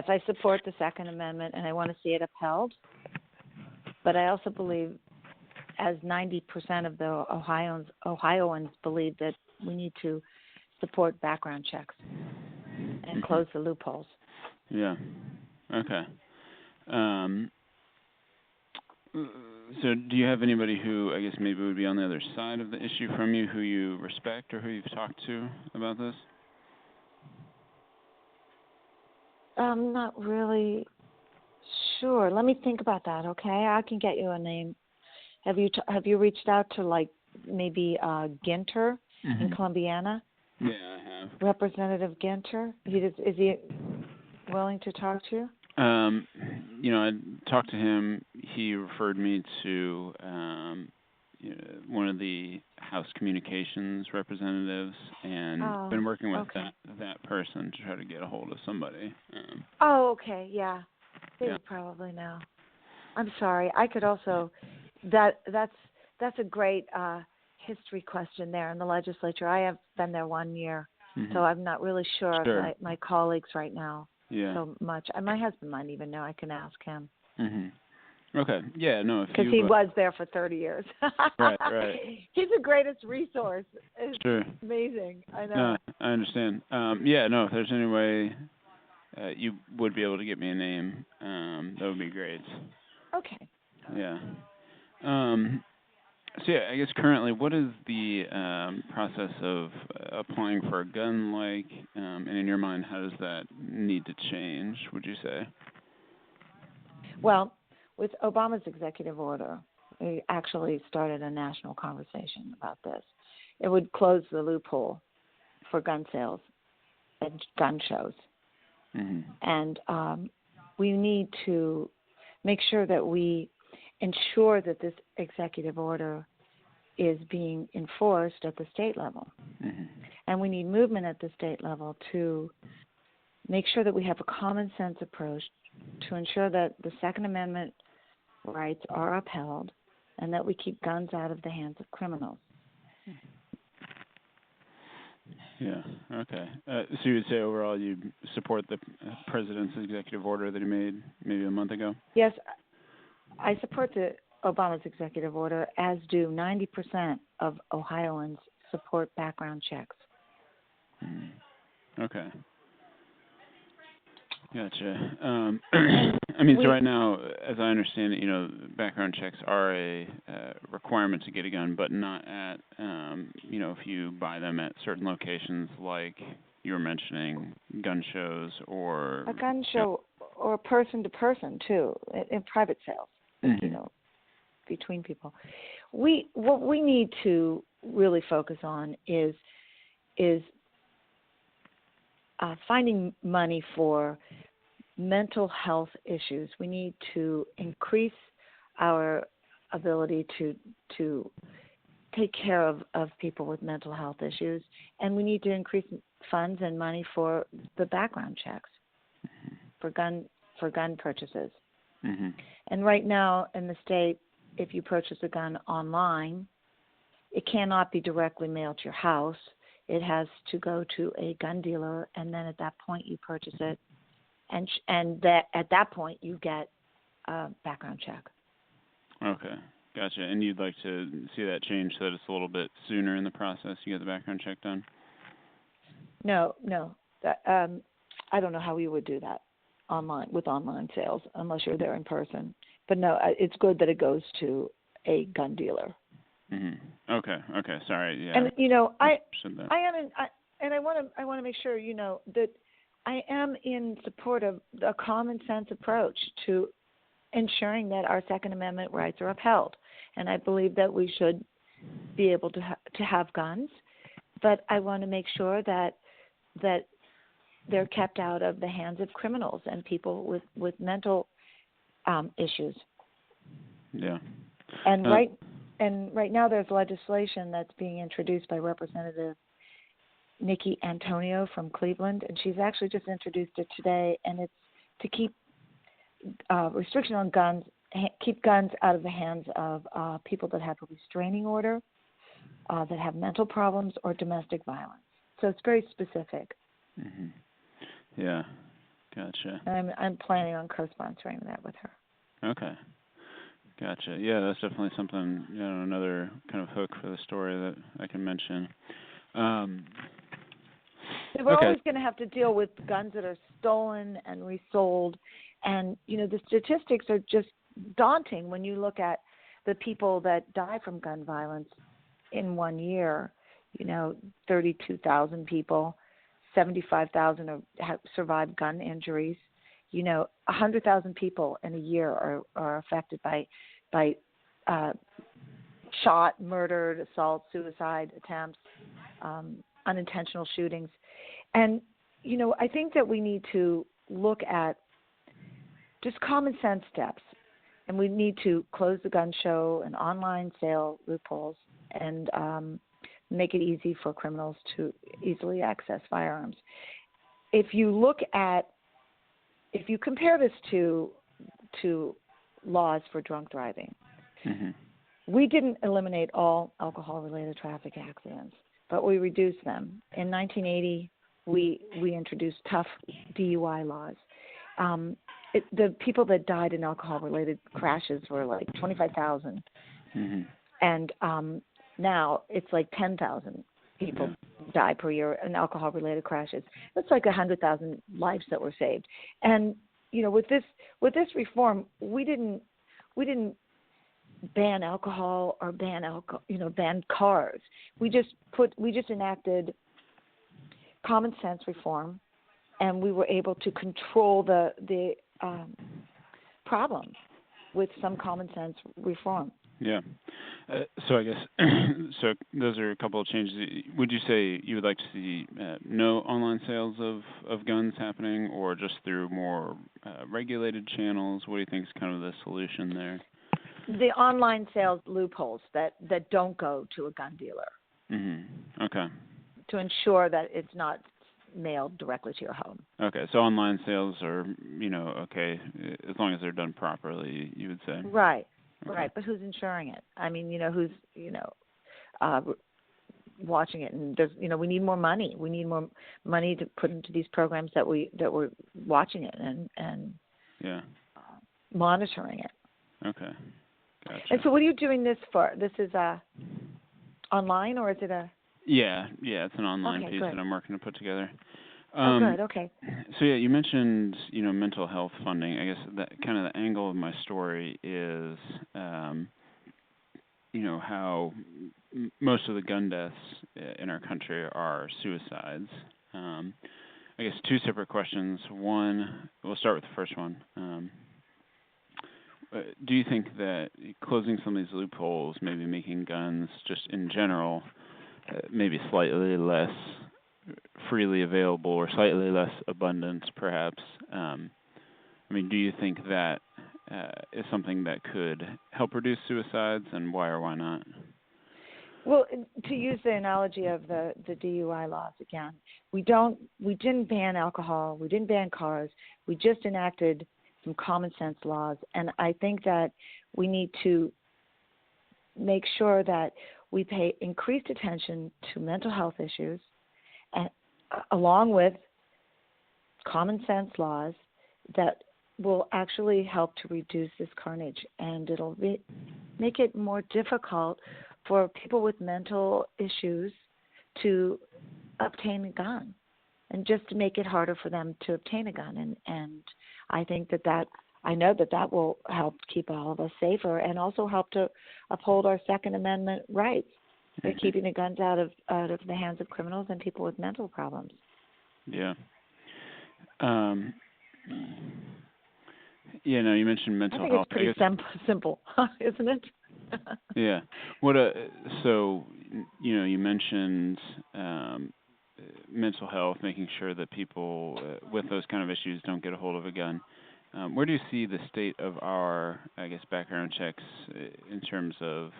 I support the Second Amendment, and I want to see it upheld. But I also believe, as 90% of the Ohioans believe, that we need to support background checks and close the loopholes. Yeah. Okay. So do you have anybody who, I guess, maybe would be on the other side of the issue from you, who you respect or who you've talked to about this? I'm not really sure. Let me think about that, okay? I can get you a name. Have you reached out to, like, maybe Ginter in Columbiana? Yeah, I have. Representative Ginter? Is he willing to talk to you? I talked to him. He referred me to one of the House Communications representatives, and been working with that person to try to get a hold of somebody. Okay, yeah. They would probably know. I'm sorry. I could also. That's a great history question there in the legislature. I have been there 1 year, so I'm not really sure of my colleagues right now so much. And my husband might even know. I can ask him. Okay. Yeah. No. Because he was there for 30 years. Right. He's the greatest resource. It's Sure. amazing. I know. No, I understand. Yeah. No. If there's any way you would be able to get me a name, that would be great. Okay. Yeah. So yeah, I guess currently, what is the process of applying for a gun like, and in your mind, how does that need to change, would you say? Well, with Obama's executive order, we actually started a national conversation about this. It would close the loophole for gun sales and gun shows. And we need to make sure that we ensure that this executive order is being enforced at the state level. And we need movement at the state level to make sure that we have a common sense approach to ensure that the Second Amendment rights are upheld and that we keep guns out of the hands of criminals. Yeah, okay. So you would say overall you support the president's executive order that he made maybe a month ago? Yes, I support Obama's executive order, as do 90% of Ohioans support background checks. Okay. Gotcha. I mean, so right now, as I understand it, background checks are a requirement to get a gun, but not at, if you buy them at certain locations like you were mentioning, gun shows or... A gun show or person-to-person, too, in private sales, between people. What we need to really focus on is finding money for mental health issues. We need to increase our ability to take care of people with mental health issues, and we need to increase funds and money for the background checks for gun purchases. And right now in the state, if you purchase a gun online, it cannot be directly mailed to your house. It has to go to a gun dealer, and then at that point you purchase it, and at that point you get a background check. Okay, gotcha. And you'd like to see that change so that it's a little bit sooner in the process you get the background check done? No. I don't know how we would do that with online sales unless you're there in person. But no, it's good that it goes to a gun dealer. Okay. Sorry. Yeah. And I want to make sure that I am in support of a common sense approach to ensuring that our Second Amendment rights are upheld. And I believe that we should be able to have guns, but I want to make sure that they're kept out of the hands of criminals and people with mental issues. Yeah. And right now there's legislation that's being introduced by Representative Nikki Antonio from Cleveland, and she's actually just introduced it today, and it's to keep restriction on guns, keep guns out of the hands of people that have a restraining order, that have mental problems or domestic violence. So it's very specific. Yeah. Gotcha. And I'm planning on co-sponsoring that with her. Okay. Gotcha. Yeah, that's definitely something, another kind of hook for the story that I can mention. So we're Okay. always going to have to deal with guns that are stolen and resold. And, the statistics are just daunting when you look at the people that die from gun violence in 1 year. 32,000 people, 75,000 have survived gun injuries. 100,000 people in a year are affected by shot, murdered, assault, suicide attempts, unintentional shootings. And, I think that we need to look at just common sense steps. And we need to close the gun show and online sale loopholes and make it easy for criminals to easily access firearms. If you compare this to laws for drunk driving, mm-hmm. we didn't eliminate all alcohol-related traffic accidents, but we reduced them. In 1980, we introduced tough DUI laws. The people that died in alcohol-related crashes were like 25,000, mm-hmm. and now it's like 10,000 people die per year in alcohol-related crashes. That's like 100,000 lives that were saved. And with this reform, we didn't ban alcohol or ban cars. We just enacted common sense reform, and we were able to control the problem with some common sense reform. Yeah. So I guess so. Those are a couple of changes. Would you say you would like to see no online sales of guns happening, or just through more regulated channels? What do you think is kind of the solution there? The online sales loopholes that don't go to a gun dealer. Mm-hmm. Okay. To ensure that it's not mailed directly to your home. Okay, so online sales are, okay, as long as they're done properly, you would say. Right. Okay. Right, but who's insuring it? I mean, who's, watching it, and there's, we need more money. We need more money to put into these programs that we're watching it and monitoring it. Okay, gotcha. And so, what are you doing this for? This is online, or is it a? Yeah, it's an online piece good. that I'm working to put together. Good. Okay. So yeah, you mentioned mental health funding. I guess that kind of the angle of my story is how most of the gun deaths in our country are suicides. I guess two separate questions. One, we'll start with the first one. Do you think that closing some of these loopholes, maybe making guns just in general, maybe slightly less freely available or slightly less abundant, perhaps? Do you think that is something that could help reduce suicides, and why or why not? Well, to use the analogy of the DUI laws again, we didn't ban alcohol, we didn't ban cars, we just enacted some common sense laws, and I think that we need to make sure that we pay increased attention to mental health issues, and along with common sense laws that will actually help to reduce this carnage, and it'll make it more difficult for people with mental issues to obtain a gun, and just to make it harder for them to obtain a gun. And I think I know that will help keep all of us safer, and also help to uphold our Second Amendment rights by keeping the guns out of the hands of criminals and people with mental problems. Yeah. You mentioned mental health. I think it's pretty simple, isn't it? Yeah. So you mentioned mental health, making sure that people with those kind of issues don't get a hold of a gun. Where do you see the state of our, background checks in terms of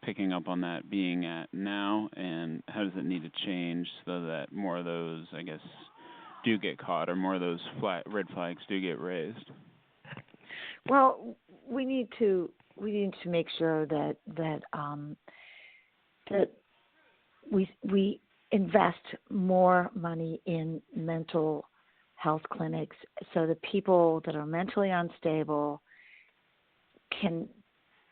picking up on that being at now, and how does it need to change so that more of those, do get caught, or more of those red flags do get raised? Well, we need to make sure that we invest more money in mental health clinics so that people that are mentally unstable can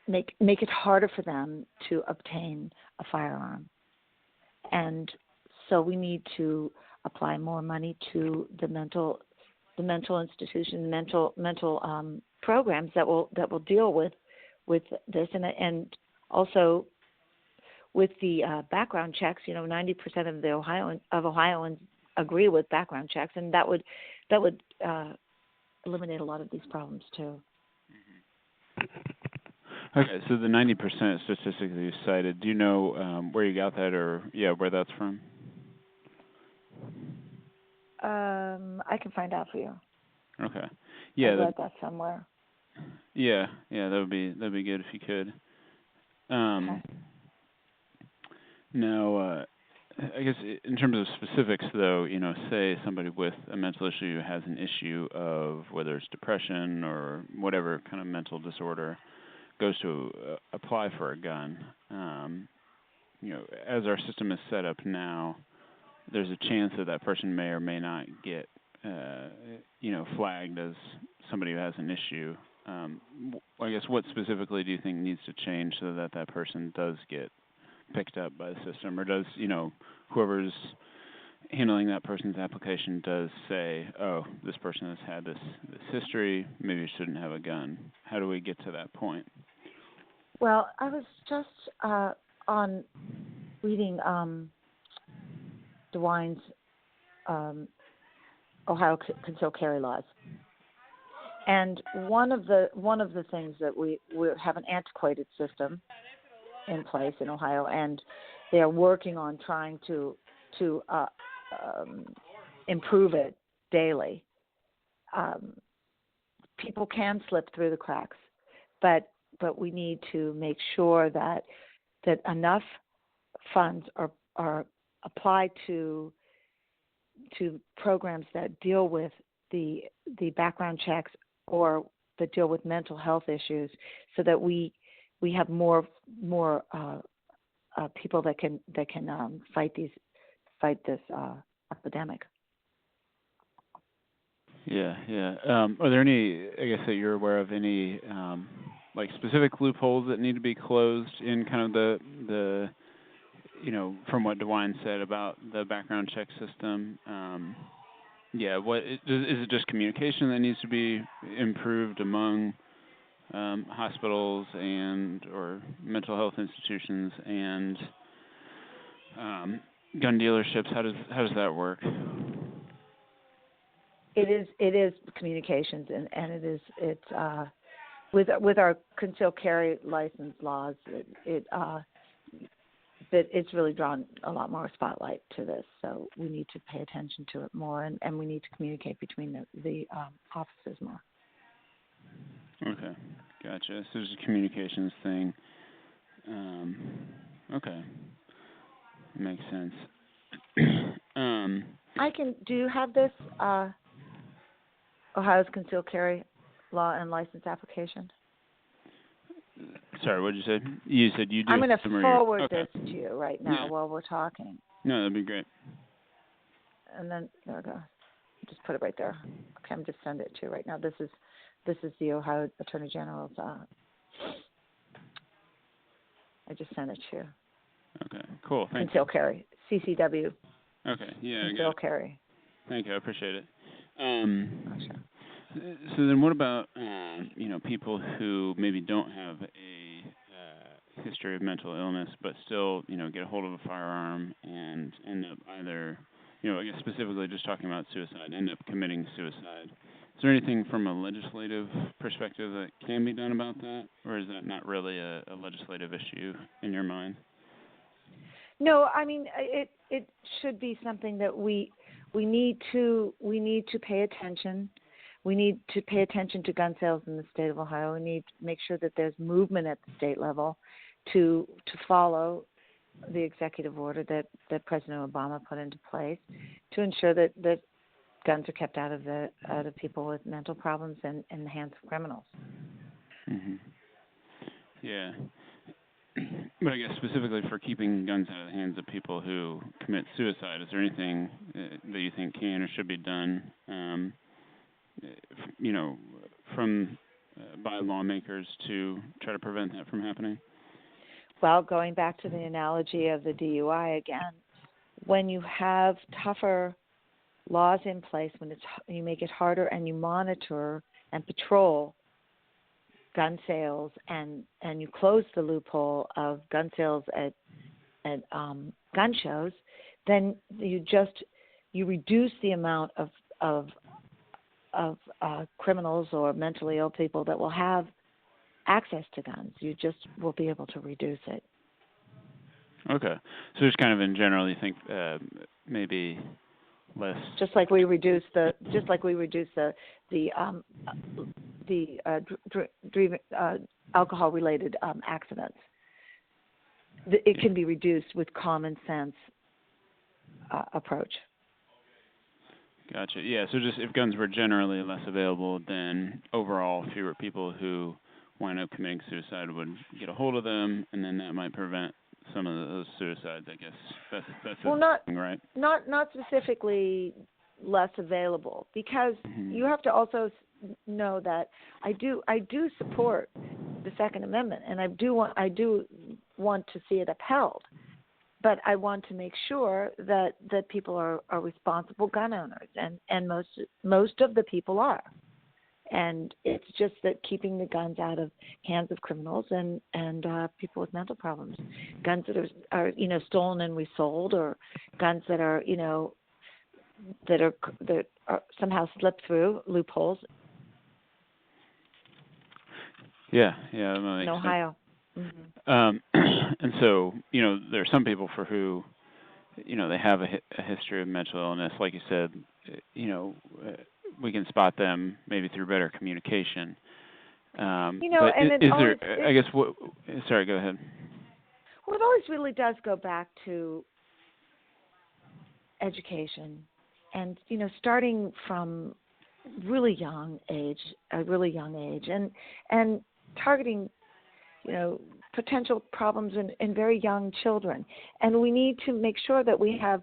make it harder for them to obtain a firearm. And so we need to apply more money to the mental institution, mental programs that will deal with this, and also with the background checks. 90% of Ohioans agree with background checks, and that would eliminate a lot of these problems too. Okay, so the 90% statistic that you cited, do you know where you got that, or where that's from? I can find out for you. Okay. I read that somewhere. Yeah, that would be good if you could. Okay. Now, I guess in terms of specifics, though, say somebody with a mental issue has an issue of whether it's depression or whatever kind of mental disorder, goes to apply for a gun. As our system is set up now, there's a chance that person may or may not get, flagged as somebody who has an issue. I guess what specifically do you think needs to change so that person does get picked up by the system, or does, whoever's handling that person's application does say, oh, this person has had this history, maybe you shouldn't have a gun? How do we get to that point? Well, I was just on reading DeWine's Ohio concealed carry laws, and one of the things that we have an antiquated system in place in Ohio, and they are working on trying to improve it daily. People can slip through the cracks, but we need to make sure that enough funds are applied to programs that deal with the background checks or that deal with mental health issues, so that we have more people that can fight this epidemic. Yeah. Are there any, I guess, that you're aware of, any specific loopholes that need to be closed in kind of the from what DeWine said about the background check system? What is it? Just communication that needs to be improved among hospitals and or mental health institutions and gun dealerships? How does that work? It is communications, and it's with our concealed carry license laws. It's really drawn a lot more spotlight to this, so we need to pay attention to it more, and we need to communicate between the offices more. Okay, gotcha. So there's a communications thing. Okay, makes sense. Do you have this Ohio's concealed carry law and license application? Sorry, what did you say? You said you do. I'm going to forward this to you right now while we're talking. No, that'd be great. And then there we go. Just put it right there. Okay, I'm just sending it to you right now. This is the Ohio Attorney General's. I just sent it to you. Okay, cool. Thank Concealed carry, CCW. Okay, yeah. Concealed carry. Thank you. I appreciate it. Sure. So then, what about people who maybe don't have a history of mental illness, but still get a hold of a firearm and end up either I guess specifically just talking about suicide, end up committing suicide? Is there anything from a legislative perspective that can be done about that, or is that not really a legislative issue in your mind? No, I mean it should be something that we need to pay attention. We need to pay attention to gun sales in the state of Ohio. We need to make sure that there's movement at the state level to follow the executive order that President Obama put into place to ensure that guns are kept out of people with mental problems and in the hands of criminals. Mm-hmm. Yeah. But I guess specifically for keeping guns out of the hands of people who commit suicide, is there anything that you think can or should be done, you know, from by lawmakers to try to prevent that from happening? Well, going back to the analogy of the DUI again, when you have tougher laws in place, when you make it harder and you monitor and patrol gun sales and you close the loophole of gun sales at gun shows, then you reduce the amount of criminals or mentally ill people that will have access to guns. You just will be able to reduce it. Okay, so just kind of in general, you think maybe less. Just like we reduce the alcohol-related accidents. It can be reduced with common sense approach. Gotcha. Yeah. So just if guns were generally less available, then overall fewer people who wind up committing suicide would get a hold of them, and then that might prevent some of those suicides. I guess that's well, right. Not specifically less available, because you have to also know that I do support the Second Amendment, and I do want to see it upheld. But I want to make sure that people are responsible gun owners, and most of the people are. And it's just that keeping the guns out of hands of criminals and people with mental problems, guns that are stolen and resold, or guns that are that are somehow slipped through loopholes. Yeah, that makes in Ohio. Sense. Mm-hmm. And so, there are some people for who, they have a history of mental illness. Like you said, we can spot them maybe through better communication. Sorry, go ahead. Well, it always really does go back to education, and starting from a really young age, and targeting potential problems in very young children. And we need to make sure that we have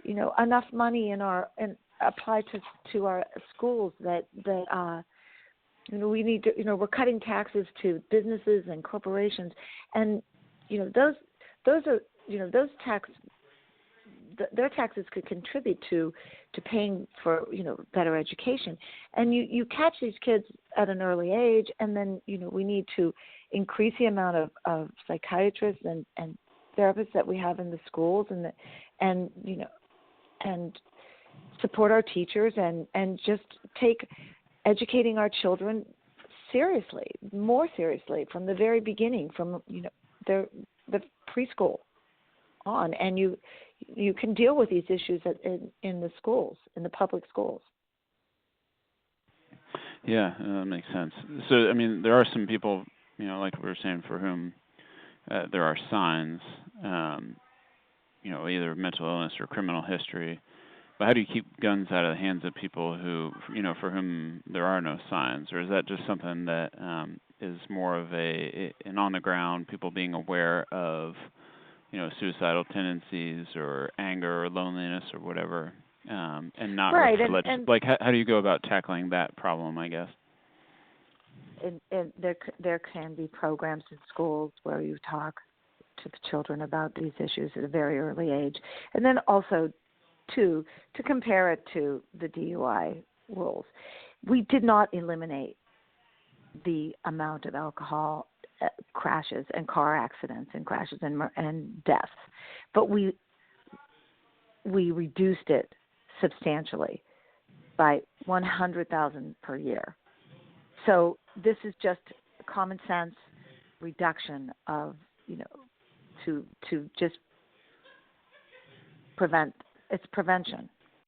enough money apply to our schools that we need to we're cutting taxes to businesses and corporations, and those are their taxes could contribute to paying for better education. And you catch these kids at an early age, and then we need to increase the amount of psychiatrists and therapists that we have in the schools, and support our teachers, and just take educating our children more seriously from the very beginning, from the preschool on. And you can deal with these issues in the schools, in the public schools. Yeah, that makes sense. So, I mean, there are some people, like we were saying, for whom there are signs, either mental illness or criminal history. But how do you keep guns out of the hands of people who, for whom there are no signs? Or is that just something that is more of an on-the-ground, people being aware of, suicidal tendencies or anger or loneliness or whatever, and not right? Like, how do you go about tackling that problem, I guess? And there can be programs in schools where you talk to the children about these issues at a very early age, and then also to compare it to the DUI rules. We did not eliminate the amount of alcohol crashes and car accidents and crashes and deaths, but we reduced it substantially by 100,000 per year. So this is just common sense reduction of to just prevent. It's prevention.